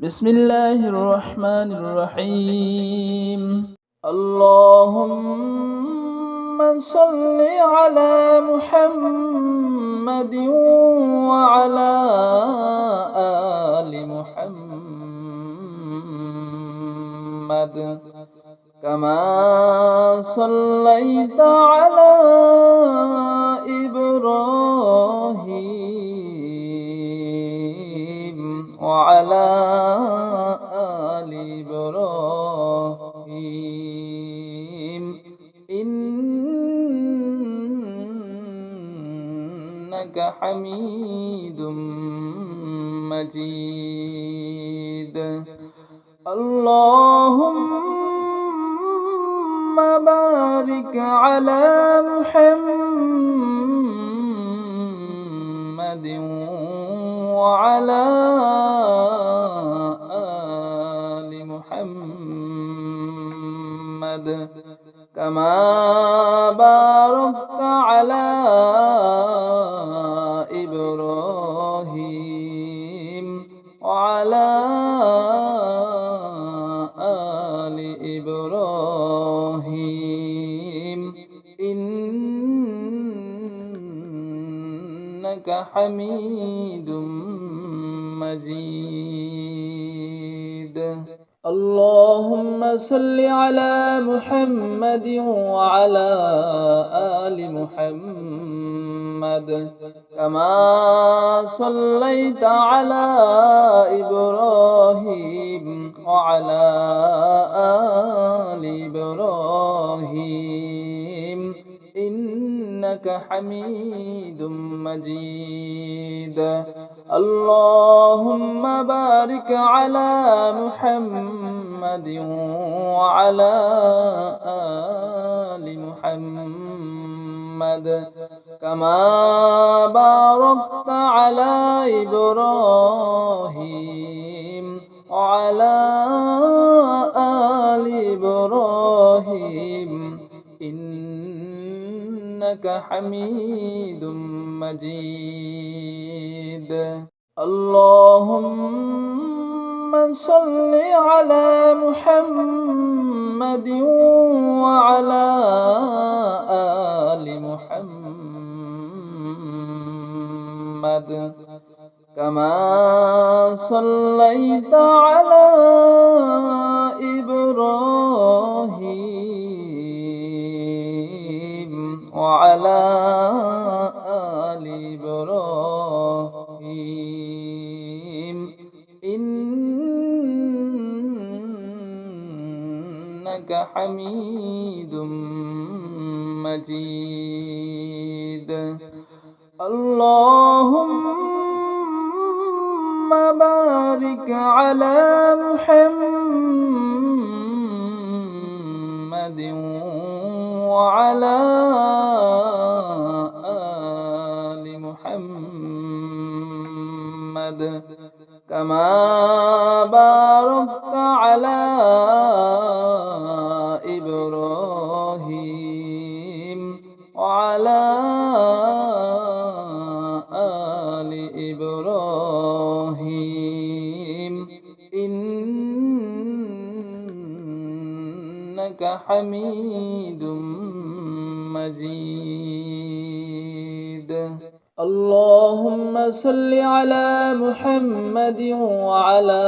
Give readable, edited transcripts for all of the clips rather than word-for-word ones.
بسم الله الرحمن الرحيم. اللهم صل على محمد وعلى آل محمد كما صليت على إبراهيم وعلى آل إبراهيم إنك حميد مجيد. اللهم بارك على محمد وعلى آل محمد كما باركت على إبراهيم وعلى آل إبراهيم إنك حميد مجيد. اللهم صل على محمد وعلى آل محمد كما صليت على إبراهيم وعلى آل إبراهيم إنك حميد مجيد. اللهم بارك على محمد وعلى آل محمد كما باركت على إبراهيم وعلى آل إبراهيم إنك حميد مجيد. اللهم صل على محمد وعلى آل محمد كما صليت على إبراهيم وعلى آل إبراهيم إنك حميد مجيد. اللهم بارك على محمد وعلى آل محمد كما باركت على إبراهيم وعلى آل إبراهيم إنك حميد مجيد. اللهم صل على محمد وعلى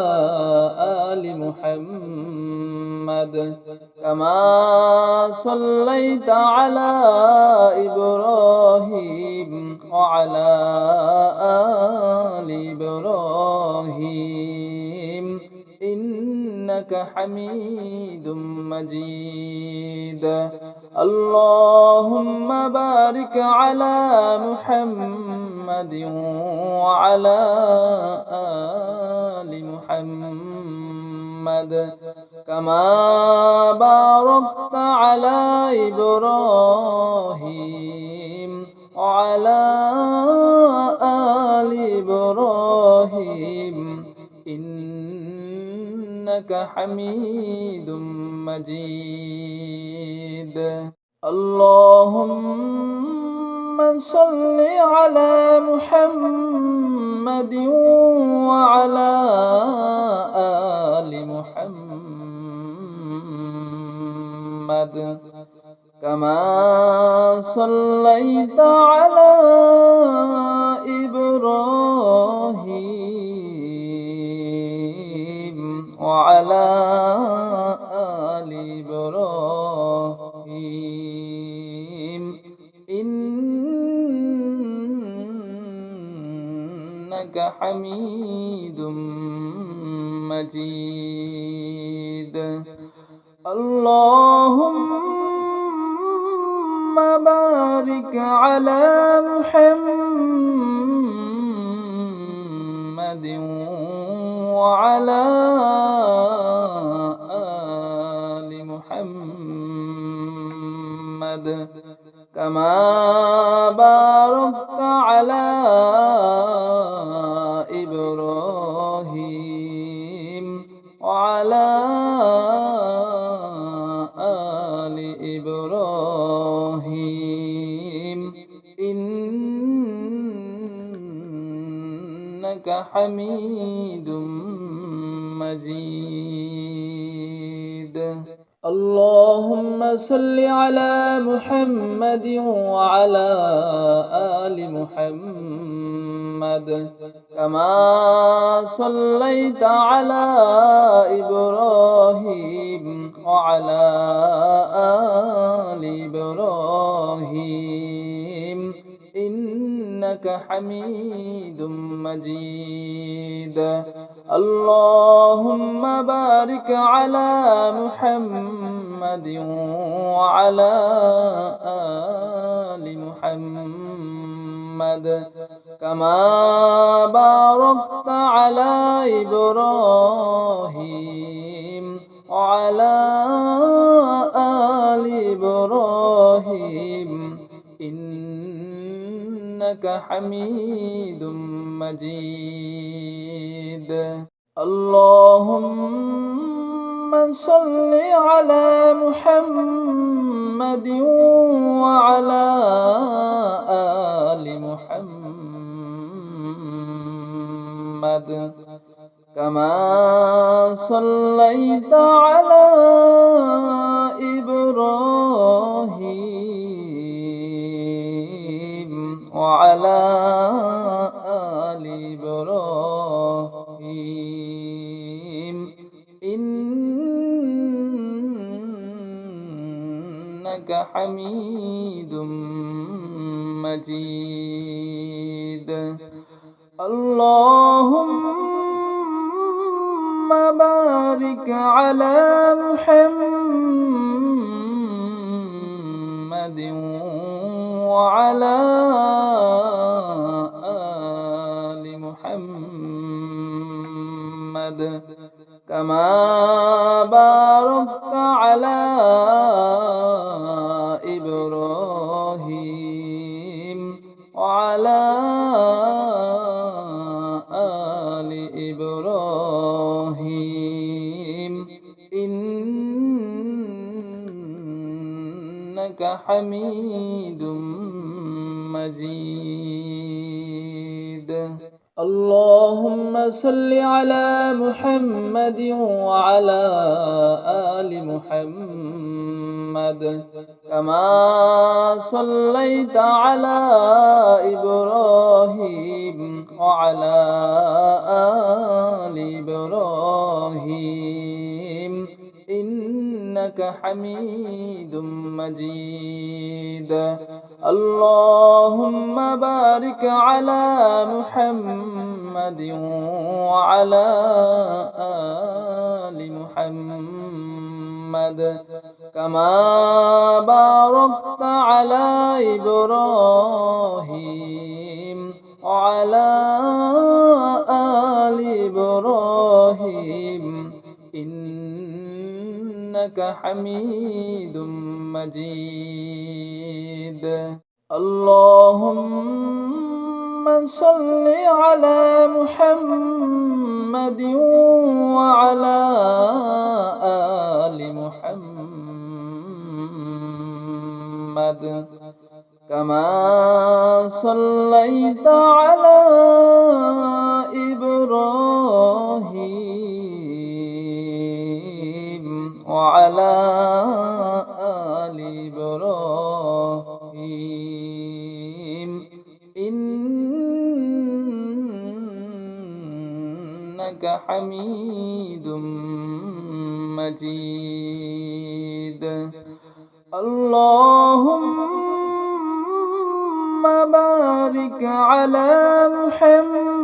آل محمد كما صليت على إبراهيم وعلى آل إبراهيم إنك حميد مجيد. اللهم بارك على محمد وعلى آل محمد كما باركت على إبراهيم وعلى آل إبراهيم إنك حميد مجيد. اللهم صل على محمد وعلى محمد كما صليت على إبراهيم وعلى آل إبراهيم إنك حميد مجيد. اللهم بارك على محمد وعلى آل محمد كما باركت على إبراهيم وعلى آل إبراهيم إنك حميد مجيد. اللهم صل على محمد وعلى آل محمد كما صليت على إبراهيم وعلى آل إبراهيم إنك حميد مجيد. اللهم بارك على محمد وعلى آل محمد كما باركت على إبراهيم وعلى آل إبراهيم إنك حميد مجيد. اللهم صل على محمد وعلى آل محمد كما صليت على إبراهيم وعلى آل إبراهيم إنك حميد مجيد. اللهم بارك على محمد وعلى آل محمد كما باركت على إبراهيم وعلى آل إبراهيم إنك حميد مجيد. اللهم صل على محمد وعلى آل محمد كما صليت على إبراهيم وعلى آل إبراهيم إنك حميد مجيد. اللهم بارك على محمد وعلى آل محمد كما باركت على إبراهيم وعلى آل إبراهيم إنك حميد مجيد. اللهم صل على محمد وعلى آل محمد كما صليت على إبراهيم وعلى آل إبراهيم إنك حميد مجيد اللهم بارك على محمد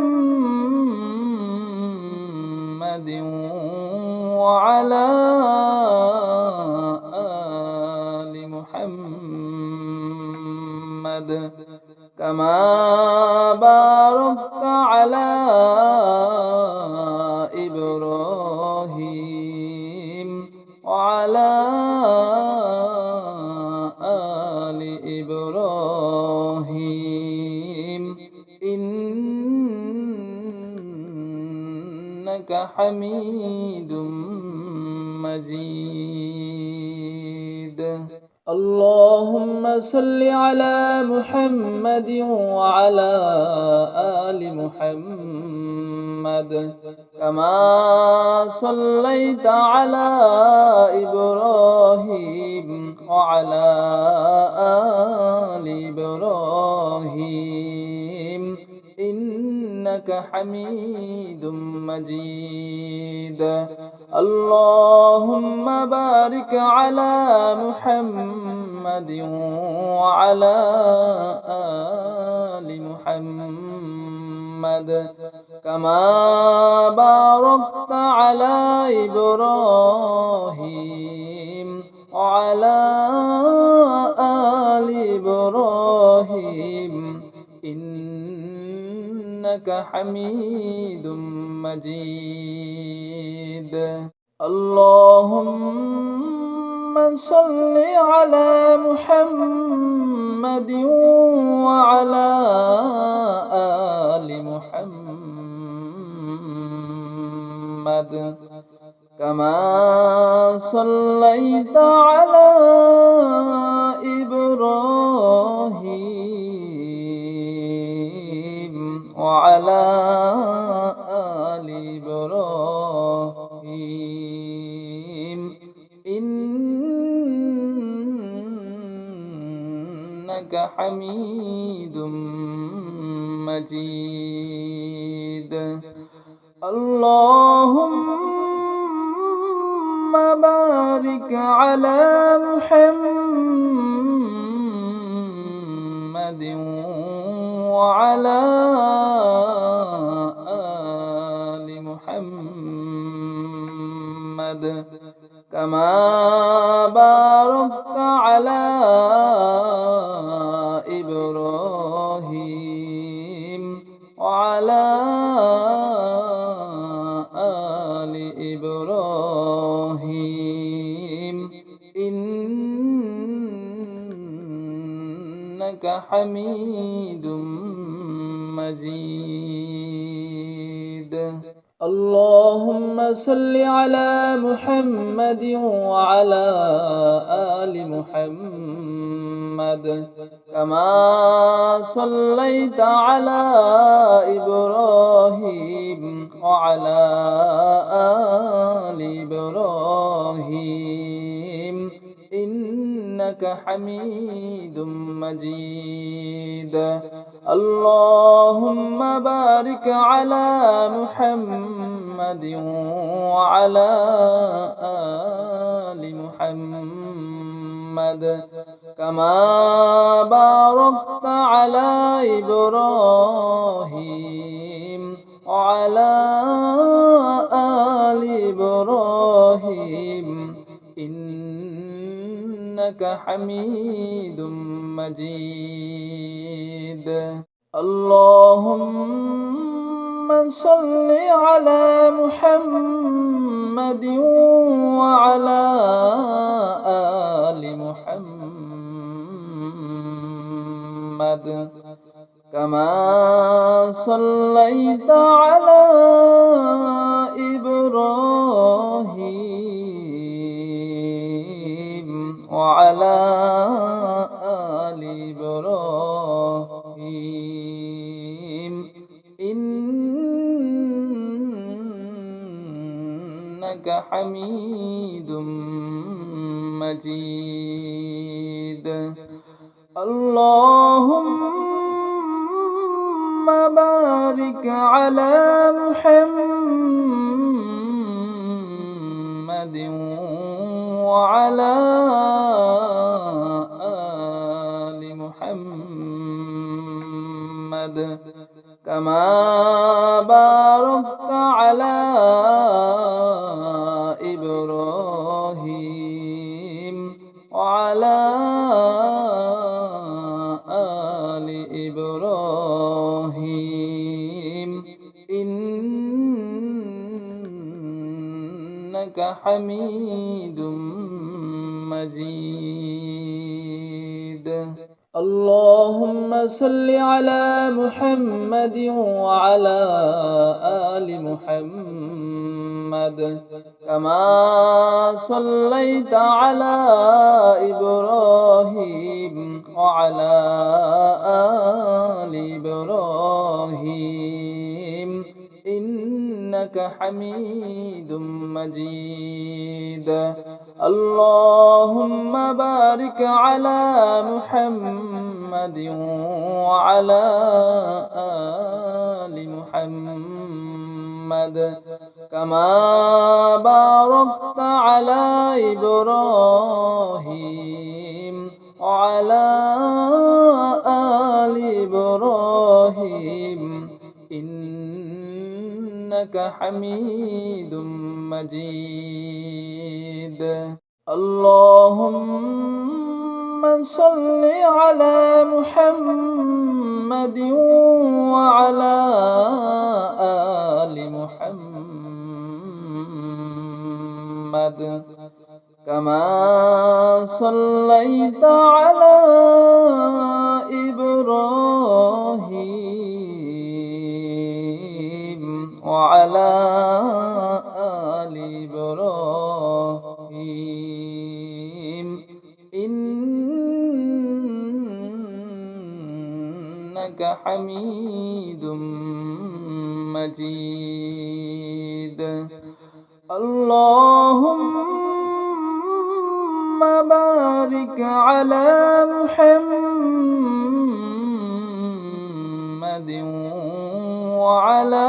وعلى آل محمد كما باركت على إبراهيم وعلى آل إبراهيم إنك حميد مجيد اللهم صل على محمد وعلى آل محمد كما صليت على إبراهيم وعلى آل إبراهيم إنك حميد مجيد اللهم بارك على محمد وعلى آل محمد كما باركت على إبراهيم وعلى آل إبراهيم إنك حميد مجيد اللهم صل على محمد وعلى آل محمد كما صليت على إبراهيم وعلى آل إبراهيم إنك حميد مجيد اللهم بارك على محمد وعلى آل محمد كما باركت على إبراهيم وعلى آل إبراهيم إنك حميد مجيد اللهم صل على محمد وعلى آل محمد كما صليت على إبراهيم وعلى آل إبراهيم إنك حميد مجيد اللهم بارك على محمد وعلى آل محمد كما باركت على إبراهيم وعلى آل إبراهيم إنك حميد مجيد اللهم صل على محمد وعلى آل محمد كما صليت على إبراهيم وعلى آل إبراهيم إنك حميد مجيد اللهم بارك على محمد وعلى آل محمد كما باركت على إبراهيم وعلى آل إبراهيم إنك حميد مجيد اللهم صل على محمد وعلى آل محمد كما صليت على إبراهيم وعلى آل إبراهيم إنك حميد مجيد اللهم بارك على محمد وعلى آل محمد كما باركت على إبراهيم وعلى آل إبراهيم إنك حميد مجيد اللهم صل على محمد وعلى آل محمد كما صليت على إبراهيم وعلى آل إبراهيم إنك حميد مجيد اللهم بارك على محمد وعلى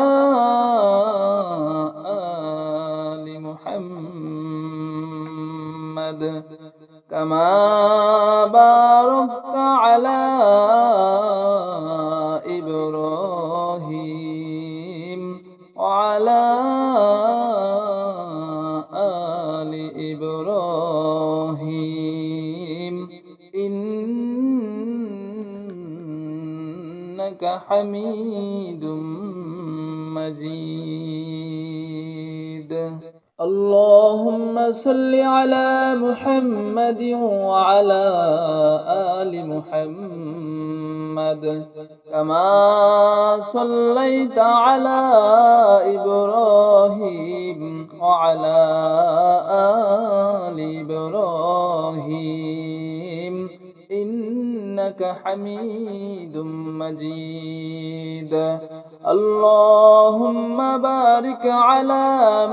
آل محمد كما باركت على إبراهيم وعلى آل إبراهيم إنك حميد مجيد اللهم صل على محمد وعلى آل محمد كما صليت على إبراهيم وعلى آل إبراهيم إنك حميد مجيد اللهم بارك على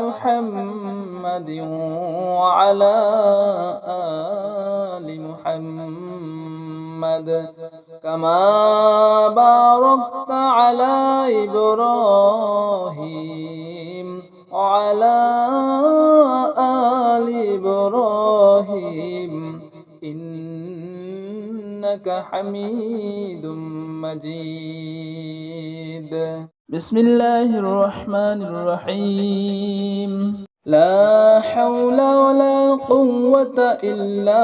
محمد وعلى آل محمد كما باركت على إبراهيم وعلى آل إبراهيم إنك حميد مجيد بسم الله الرحمن الرحيم لا حول ولا قوة إلا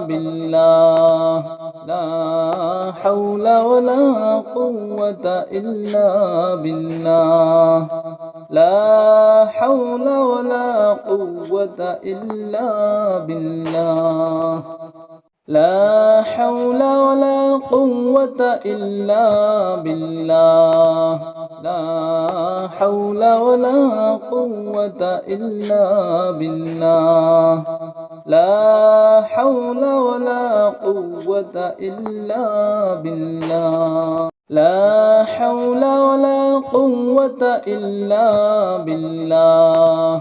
بالله لا حول ولا قوة إلا بالله لا حول ولا قوة إلا بالله لا حول ولا قوة إلا بالله لا حول ولا قوة إلا بالله لا حول ولا قوة إلا بالله لا حول ولا قوة إلا بالله